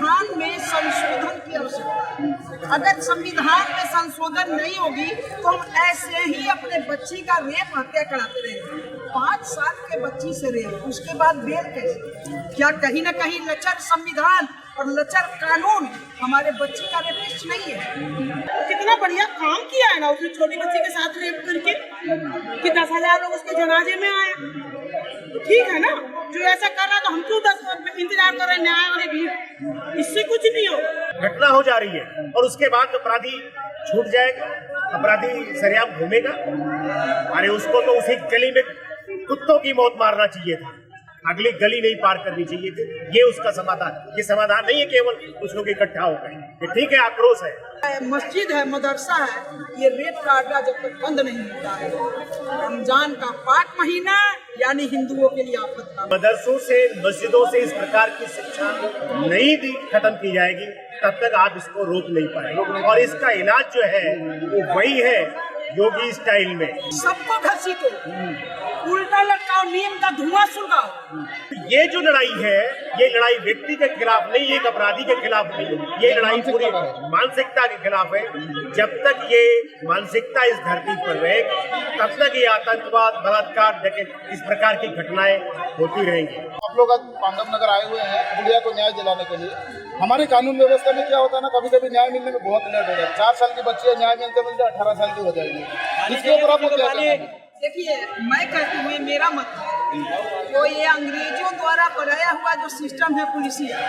संविधान में संशोधन की आवश्यकता है। अगर संविधान में संशोधन नहीं होगी तो हम ऐसे ही अपने बच्ची का रेप हत्या कराते रहेंगे। 5 साल के बच्ची से रेप, उसके बाद बेल कैसे? क्या कहीं ना कहीं लचर संविधान और लचर कानून हमारे बच्ची का रेपिस्ट नहीं है? कितना बढ़िया काम किया है ना उसने छोटी बच्ची के साथ रेप करके कि 10,000 लोग उसके जनाजे में आए। ठीक है ना, जो ऐसा कर रहा तो हम क्यों 10 इंतजार कर रहे हैं न्याय वाली भीड़? इससे कुछ नहीं हो। घटना हो जा रही है और उसके बाद अपराधी छूट जाएगा, अपराधी सरेआम घूमेगा। अरे उसको तो उसी गली में कुत्तों की मौत मारना चाहिए था, अगली गली नहीं पार करनी चाहिए थी। ये उसका समाधान, ये समाधान नहीं है केवल कुछ लोग इकट्ठा हो गए। ये ठीक है, आक्रोश है। मस्जिद है, मदरसा है, ये रेप का अड्डा जब तक बंद नहीं होता है। रमजान का पाक महीना यानी हिंदुओं के लिए आफत का। मदरसों से, मस्जिदों से इस प्रकार की शिक्षा नहीं खत्म की जाएगी तब तक आप इसको रोक नहीं पाएंगे। और इसका इलाज जो है वो वही है, योगी स्टाइल में सबको घसीटो, उल्टा लटकाओ, नीम का धुआं सुलगाओ। ये जो लड़ाई है, ये लड़ाई व्यक्ति के खिलाफ नहीं, एक अपराधी के खिलाफ नहीं, ये लड़ाई पूरी मानसिकता के खिलाफ है। जब तक ये मानसिकता इस धरती पर रहेगी तब तक ये आतंकवाद, बलात्कार, डकैती, इस प्रकार की घटनाएं होती रहेंगी। आप लोग आज पांडव नगर आए हुए हैं गुड़िया को न्याय दिलाने के लिए। हमारी कानून व्यवस्था में क्या होता है ना, कभी कभी न्याय मिलने में बहुत लेट हो जाता है। 4 साल की बच्ची है, न्याय मिलते मिलते 18 साल की हो जाएगी। इसके ऊपर आपको क्या कहना है? देखिए, मैं कहती हूँ, मेरा मत जो ये अंग्रेजों द्वारा बनाया हुआ जो सिस्टम है पुलिसिया,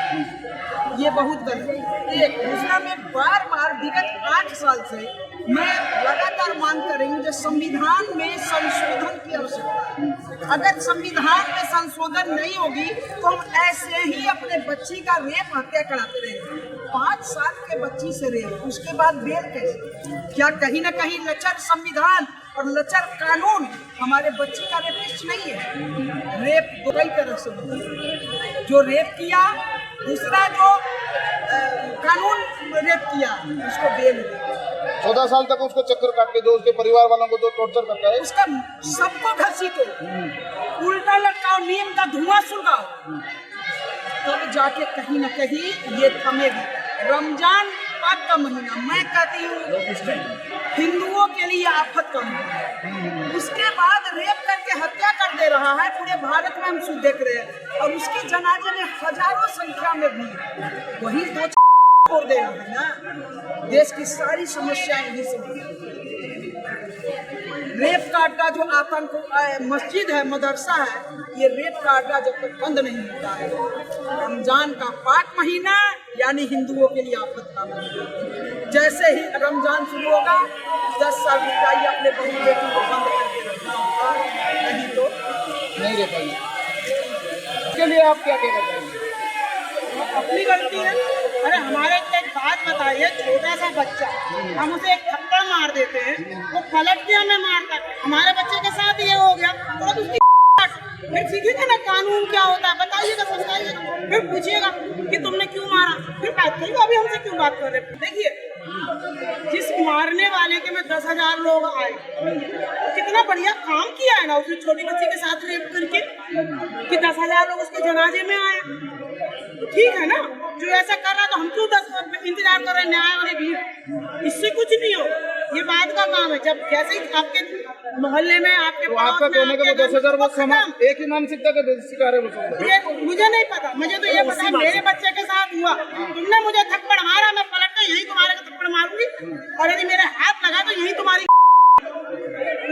ये बहुत गलत है। एक दूसरा में बार बार विगत 8 साल से मैं लगातार मांग कर रही हूँ जो संविधान में संशोधन की आवश्यकता है। अगर संविधान में संशोधन नहीं होगी तो हम ऐसे ही अपने बच्ची का रेप हत्या कराते रहेंगे। 5 साल के बच्ची से रेप, उसके बाद बेल कैसे? क्या कहीं ना कहीं लचर संविधान और लचर कानून हमारे बच्ची का रेपिस्ट नहीं है? रेप दो कई तरह से होता है, जो रेप किया, दूसरा जो कानून रेप किया उसको बेल मिली। 14 साल तक उसको चक्कर काट के जो उसके परिवार वालों को जो टॉर्चर करता है, उसका सबको घसीटो, उल्टा लटकाओ, नीम का धुआं सुलगाओ, तब जाके कहीं ना कहीं ये थमेगी। रमजान पाक का महीना, मैं कहती हूँ हिंदुओं के लिए आफत का महीना, उसके बाद रेप करके हत्या कर दे रहा है। पूरे भारत में हम देख रहे हैं और उसके जनाजे में हजारों संख्या में भी वही दो छोड़ दे रहे हैं ना। देश की सारी समस्याएं यही से। रेप का अड्डा जो आतंक, मस्जिद है, मदरसा है, ये रेप का अड्डा जब तक बंद नहीं होता है। रमजान का पाक महीना यानी हिंदुओं के लिए आफत का महीना। जैसे ही रमजान शुरू होगा 10 साल रुकाइए अपने बहू बेटी को बंद करके रखना होगा, नहीं तो नहीं रह पाएंगे। इसके लिए आप क्या कहना चाहेंगे? अपनी गलती है। अरे हमारे एक बात बताइए, छोटा सा बच्चा, हम उसे एक थप्पड़ मार देते हैं, वो पलट के हमें मारता है। हमारे बच्चे के साथ ये हो गया तो उसकी फिर सीखेगा ना कानून क्या होता है, बताइएगा, समझाइएगा, फिर पूछिएगा कि तुमने क्यों मारा, फिर बात करिए अभी हमसे क्यों बात कर रहे हैं। देखिए, जिस मारने वाले के में 10,000 लोग आए, कितना बढ़िया काम किया है ना उसने छोटी बच्ची के साथ रेप करके कि 10,000 लोग उसके जनाजे में आए। ठीक है ना, जो ऐसा कर रहा तो हम क्यों 10 इंतजार कर रहे हैं न्याय वाली भीड़? इससे कुछ नहीं हो। ये बात का काम है, जब जैसे ही आपके मोहल्ले में, आपके तो आपका कहने का 10,000 वो समाज एक ही मानसिकता के शिकार है वो सब। ये मुझे नहीं पता, मुझे तो ये पता है मेरे बच्चे के साथ हुआ। तुमने मुझे थप्पड़ मारा, मैं पलट कर यही तुम्हारे को थप्पड़ मारूंगी, और यदि मेरे हाथ लगा तो यही तुम्हारी।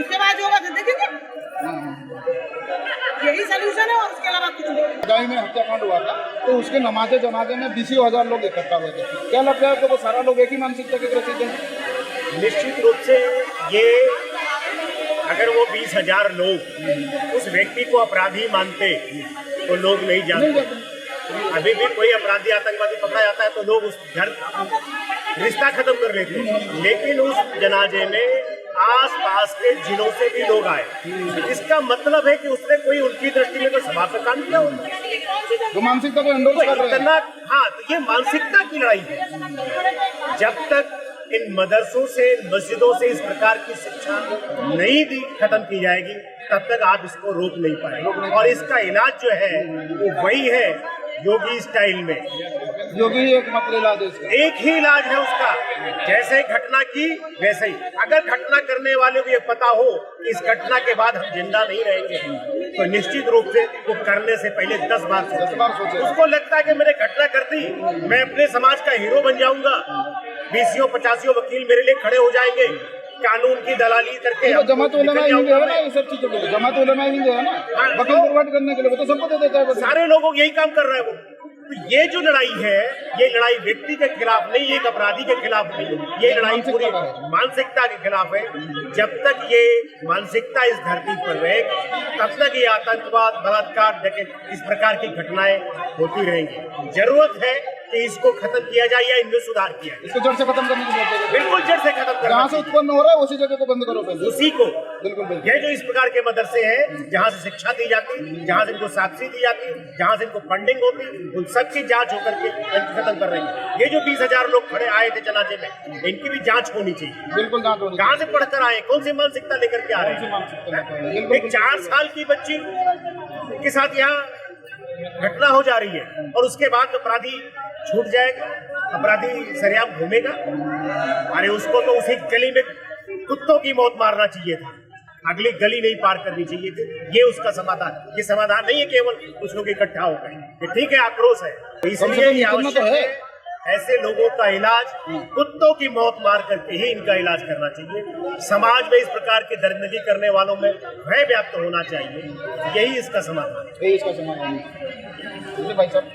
उसके बाद जो होगा देखेंगे, यही सोल्यूशन है और उसके अलावा कुछ नहीं। गाँव में हत्याकांड हुआ था तो उसके नमाजे जनाजे में 20,000 लोग इकट्ठा हुए थे। क्या लगता है आपको वो सारा लोग एक ही मानसिकता के ग्रसित हैं? निश्चित रूप से ये, अगर वो 20,000 लोग उस व्यक्ति को अपराधी मानते तो लोग नहीं जानते। अभी भी कोई अपराधी, आतंकवादी पकड़ा जाता है तो लोग उस घर रिश्ता खत्म कर लेते हैं, लेकिन उस जनाजे में आस पास के जिलों से भी लोग आए। इसका मतलब है कि उसने कोई उनकी दृष्टि में कोई समाज काम किया होगा, तो मानसिकता को एंडोर्स कर रहे हैं। हाँ, तो ये मानसिकता की लड़ाई है। जब तक इन मदरसों से, मस्जिदों से इस प्रकार की शिक्षा नहीं खत्म की जाएगी तब तक आप इसको रोक नहीं पाएंगे। और इसका इलाज जो है वो वही है, योगी स्टाइल में। योगी एकमात्र इलाज है इसका। एक ही इलाज है उसका, जैसे ही घटना की वैसे ही। अगर घटना करने वाले को ये पता हो इस घटना के बाद हम जिंदा नहीं रहेंगे, तो निश्चित रूप से वो करने से पहले 10 बार सोचे। उसको लगता है कि मैंने घटना कर दी, मैं अपने समाज का हीरो बन जाऊंगा, 20-50 वकील मेरे लिए खड़े हो जाएंगे, कानून की दलाली करके तो जमात उलमा हिंद है ना, ये सब चीजों के लिए जमात उलमा हिंद है ना, वकील फॉरवर्ड करने के लिए वो तो सबको दे देता है। सारे लोगों को यही काम कर रहा है वो। तो ये जो लड़ाई है, ये लड़ाई व्यक्ति के खिलाफ नहीं, एक अपराधी के खिलाफ नहीं, ये लड़ाई पूरी मानसिकता के खिलाफ है। जब तक ये मानसिकता इस धरती पर रहेगी तब तक ये आतंकवाद, बलात्कार, डकैती, इस प्रकार की घटनाएं होती रहेंगी। जरूरत है कि इसको खत्म किया जाए या इनमें सुधार किया जाए। इसको जड़ से खत्म करने की जरूरत है। बिल्कुल जड़ से खत्म करना। जहाँ से उत्पन्न हो रहा है उसी जगह को बंद करो पहले, उसी को। बिल्कुल बिल्कुल। ये जो इस प्रकार के मदरसे हैं जहाँ से शिक्षा दी जाती, जहाँ से इनको साक्षी दी जाती, जहाँ से इनको फंडिंग होती, उन सबकी जांच होकर के खत्म कर रही है। ये जो 20,000 लोग खड़े आए थे जनाजे में, इनकी भी जांच होनी चाहिए। बिल्कुल जांच होनी। कहाँ से पढ़कर आए, कौन सी मानसिकता लेकर के आ रहे हैं? एक 4 साल की बच्ची के साथ यहाँ घटना हो जा रही है और उसके बाद अपराधी छूट जाएगा, अपराधी सरेआम घूमेगा। अरे उसको तो उसी गली में कुत्तों की मौत मारना चाहिए था, अगली गली नहीं पार करनी चाहिए थी। ये उसका समाधान, ये समाधान नहीं है केवल कुछ लोग इकट्ठा हो गए। ठीक है, आक्रोश है, इसलिए ये आवश्यक है ऐसे लोगों का इलाज, कुत्तों की मौत मार करके ही इनका इलाज करना चाहिए। समाज में इस प्रकार की दरिंदगी करने वालों में भय व्याप्त होना चाहिए, यही इसका समाधान है। यही इसका समाधान है। भाई साहब,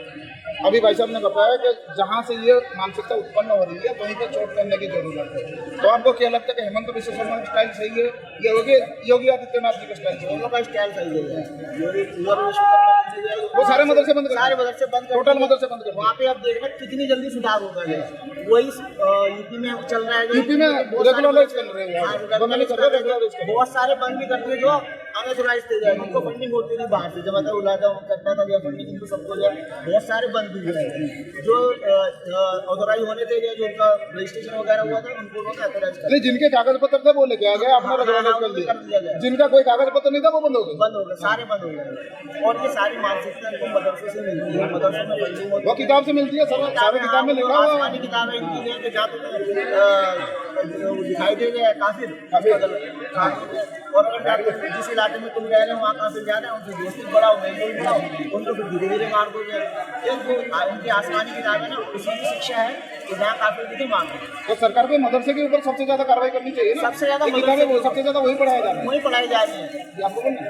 अभी भाई साहब ने बताया कि जहाँ से ये मानसिकता उत्पन्न हो रही है वहीं पर चोट करने की जरूरत है। तो आपको क्या लगता है कि हेमंत बिश्व शर्मा का स्टाइल सही है या योगी आदित्यनाथ जी का स्टाइल सही है? दोनों का स्टाइल सही है। वो सारे मदरसे बंद कर, सारे मदरसे बंद कर, टोटल मदरसे बंद कर। वहाँ पे अब देखना कितनी जल्दी सुधार होगा। वही यूपी में चल रहा है, यूपी में रेगुलराइज कर रहे हैं, बंद नहीं कर रहे, रेगुलराइज कर रहे हैं। बहुत सारे बंद भी करते हैं जो अनऑथराइज थे, उनको फंडिंग होती थी बाहर से, जब आता उलादा करता था या फंडिंग इनको सबको जो बहुत सारे बंद भी हुए जो ऑथराइज होने थे, जो उनका रजिस्ट्रेशन वगैरह हुआ था उनको ऑथराइज कर। नहीं, जिनके कागज पत्र थे वो लेके आ गए, आपने रेगुलराइज कर दिया। जिनका कोई कागज पत्र नहीं था वो बंद हो गए, सारे बंद हो गए। और ये सारी मानसिकता इनको मदरसे से मिलती है, मदरसे में फंडिंग होती है। वो किताब से मिलती है, सारी किताब में लिखा हुआ है। किताबें इनकी है कि जहाँ दिखाई दे रहे हैं काफिर, और अगर जिस इलाके में तुम रह रहे हो वहाँ काफिर जा रहे हैं, उनसे दोस्ती बढ़ाओ, नहीं बढ़ाओ, उनको फिर धीरे धीरे मार दो। उनकी आसमानी किताबें ना उसी की शिक्षा है कि जहाँ काफिर दिखे मार दो। तो सरकार को मदरसे के ऊपर सबसे ज्यादा कार्रवाई करनी चाहिए ना। सबसे ज्यादा किताबें सबसे ज्यादा वही पढ़ाया जा रहा है, वही पढ़ाई जा रही है। आपको बोलना।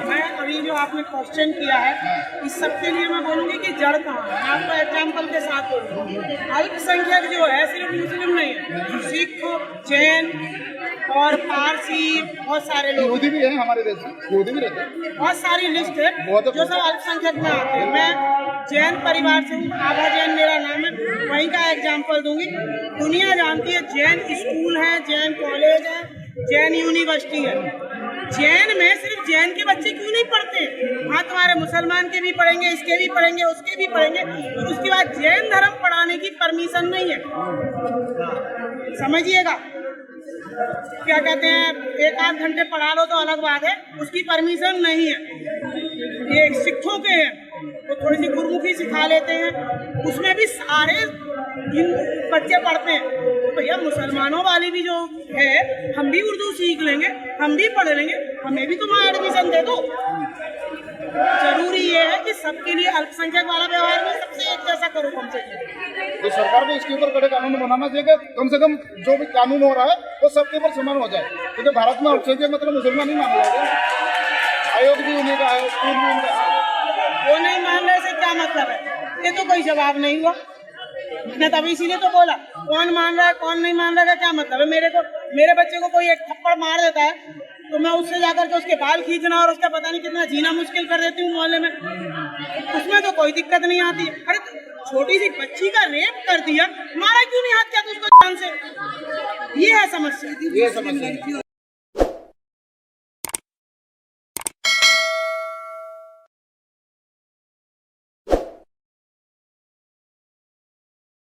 मैं अभी जो आपने क्वेश्चन किया है इस सब के लिए मैं बोलूँगी कि जड़ कहाँ है। मैं आपको एग्जाम्पल के साथ बोलूँगी, अल्पसंख्यक जो है सिर्फ मुस्लिम नहीं है, सिख, जैन और पारसी, बहुत सारे लोग, यहूदी भी है हमारे देश में, यहूदी भी रहते हैं, बहुत सारी लिस्ट है जो सब अल्पसंख्यक में आते हैं। मैं जैन परिवार से हूँ, आभा जैन मेरा नाम है, वहीं का एग्जाम्पल दूंगी। दुनिया जानती है जैन स्कूल है, जैन कॉलेज है, जैन यूनिवर्सिटी है। जैन में सिर्फ जैन के बच्चे क्यों नहीं पढ़ते? हाँ, तुम्हारे मुसलमान के भी पढ़ेंगे, इसके भी पढ़ेंगे, उसके भी पढ़ेंगे, और उसके बाद जैन धर्म पढ़ाने की परमिशन नहीं है। समझिएगा, क्या कहते हैं, 1-8 घंटे पढ़ा लो तो अलग बात है, उसकी परमिशन नहीं है। ये सिखों के हैं तो थोड़ी सी गुरमुखी सिखा लेते हैं, उसमें भी सारे बच्चे पढ़ते हैं। तो भैया मुसलमानों वाली भी जो है, हम भी उर्दू सीख लेंगे, हम भी पढ़ लेंगे, हमें भी तुम एडमिशन दे दो। जरूरी ये है कि सबके लिए अल्पसंख्यक वाला व्यवहार में सबसे एक जैसा करो कम से कम। तो सरकार को इसके ऊपर कड़े कानून बनाना चाहिए कि कम से कम जो भी कानून हो रहा है वो सबके ऊपर समान हो जाए, क्योंकि भारत में अल्पसंख्यक मतलब मुसलमान नहीं माना जाएगा। आयोग भी उन्हीं का है, स्कूल भी उनका है। वो नहीं मान रहे से क्या मतलब है? ये तो कोई जवाब नहीं हुआ। मैं तभी इसीलिए तो बोला, कौन मान रहा है कौन नहीं मान रहा है क्या मतलब है? मेरे बच्चे को कोई एक थप्पड़ मार देता है तो मैं उससे जाकर के उसके बाल खींचना और उसका पता नहीं कितना जीना मुश्किल कर देती हूँ मोहल्ले में, उसमें तो कोई दिक्कत नहीं आती। अरे छोटी सी बच्ची का रेप कर दिया, मारा क्यों नहीं हाथ क्या तो उसको जान से? ये है समस्या।